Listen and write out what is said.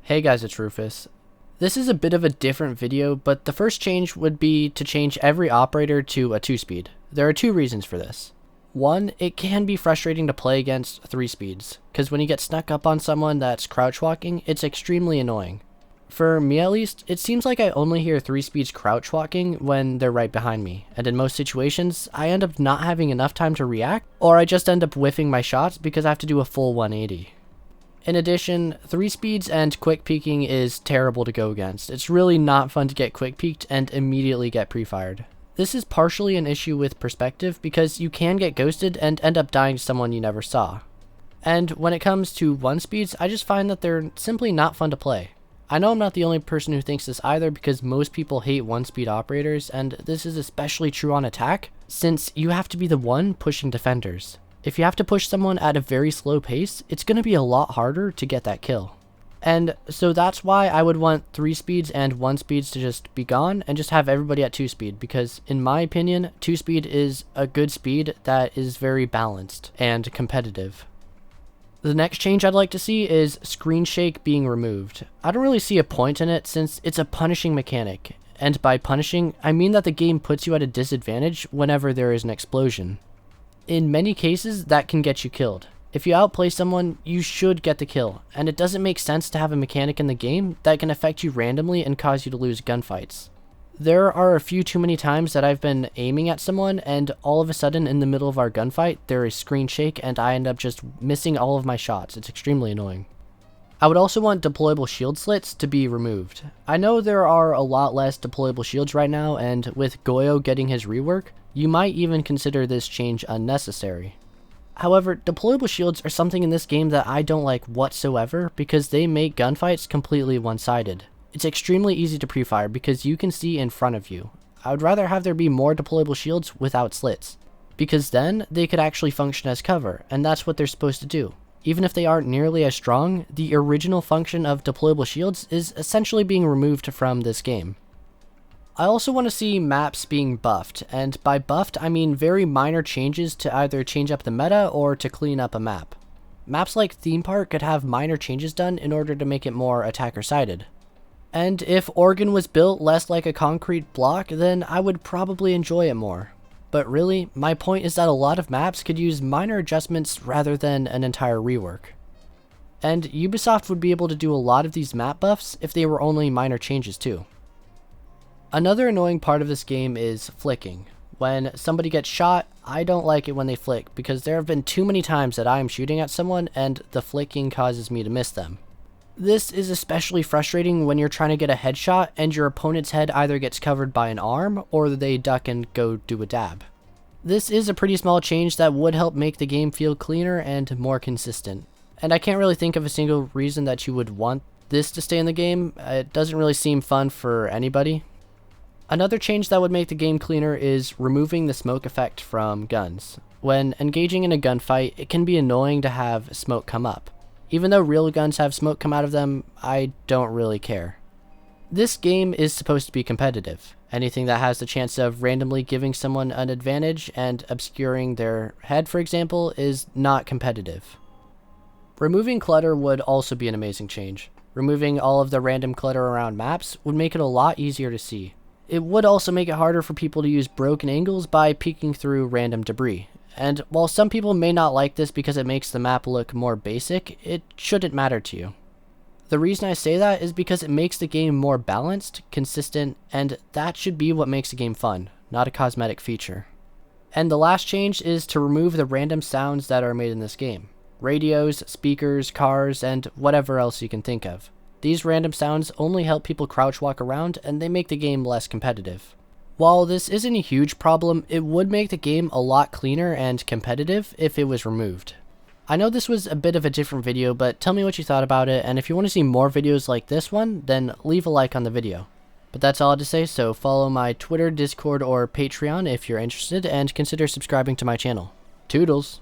Hey guys, it's Rufus. This is a bit of a different video, but the first change would be to change every operator to a 2-speed. There are two reasons for this. One, it can be frustrating to play against 3 speeds, because when you get snuck up on someone that's crouch walking, it's extremely annoying. For me at least, it seems like I only hear 3 speeds crouch walking when they're right behind me, and in most situations, I end up not having enough time to react, or I just end up whiffing my shots because I have to do a full 180. In addition, 3 speeds and quick peeking is terrible to go against. It's really not fun to get quick peeked and immediately get pre-fired. This is partially an issue with perspective because you can get ghosted and end up dying to someone you never saw. And when it comes to 1 speeds, I just find that they're simply not fun to play. I know I'm not the only person who thinks this either because most people hate 1-speed operators, and this is especially true on attack since you have to be the one pushing defenders. If you have to push someone at a very slow pace, it's going to be a lot harder to get that kill. And so that's why I would want 3 speeds and 1 speeds to just be gone and just have everybody at 2 speed, because in my opinion, 2 speed is a good speed that is very balanced and competitive. The next change I'd like to see is screen shake being removed. I don't really see a point in it since it's a punishing mechanic, and by punishing, I mean that the game puts you at a disadvantage whenever there is an explosion. In many cases, that can get you killed. If you outplay someone, you should get the kill, and it doesn't make sense to have a mechanic in the game that can affect you randomly and cause you to lose gunfights. There are a few too many times that I've been aiming at someone, and all of a sudden in the middle of our gunfight, there is screen shake and I end up just missing all of my shots. It's extremely annoying. I would also want deployable shield slits to be removed. I know there are a lot less deployable shields right now, and with Goyo getting his rework, you might even consider this change unnecessary. However, deployable shields are something in this game that I don't like whatsoever because they make gunfights completely one-sided. It's extremely easy to pre-fire because you can see in front of you. I would rather have there be more deployable shields without slits, because then they could actually function as cover, and that's what they're supposed to do. Even if they aren't nearly as strong, the original function of deployable shields is essentially being removed from this game. I also want to see maps being buffed, and by buffed I mean very minor changes to either change up the meta or to clean up a map. Maps like Theme Park could have minor changes done in order to make it more attacker-sided. And if Oregon was built less like a concrete block, then I would probably enjoy it more. But really, my point is that a lot of maps could use minor adjustments rather than an entire rework. And Ubisoft would be able to do a lot of these map buffs if they were only minor changes too. Another annoying part of this game is flicking. When somebody gets shot, I don't like it when they flick because there have been too many times that I am shooting at someone and the flicking causes me to miss them. This is especially frustrating when you're trying to get a headshot and your opponent's head either gets covered by an arm or they duck and go do a dab. This is a pretty small change that would help make the game feel cleaner and more consistent. And I can't really think of a single reason that you would want this to stay in the game. It doesn't really seem fun for anybody. Another change that would make the game cleaner is removing the smoke effect from guns. When engaging in a gunfight, it can be annoying to have smoke come up. Even though real guns have smoke come out of them, I don't really care. This game is supposed to be competitive. Anything that has the chance of randomly giving someone an advantage and obscuring their head, for example, is not competitive. Removing clutter would also be an amazing change. Removing all of the random clutter around maps would make it a lot easier to see. It would also make it harder for people to use broken angles by peeking through random debris. And while some people may not like this because it makes the map look more basic, it shouldn't matter to you. The reason I say that is because it makes the game more balanced, consistent, and that should be what makes the game fun, not a cosmetic feature. And the last change is to remove the random sounds that are made in this game. Radios, speakers, cars, and whatever else you can think of. These random sounds only help people crouch walk around and they make the game less competitive. While this isn't a huge problem, it would make the game a lot cleaner and competitive if it was removed. I know this was a bit of a different video, but tell me what you thought about it, and if you want to see more videos like this one, then leave a like on the video. But that's all I have to say, so follow my Twitter, Discord, or Patreon if you're interested, and consider subscribing to my channel. Toodles!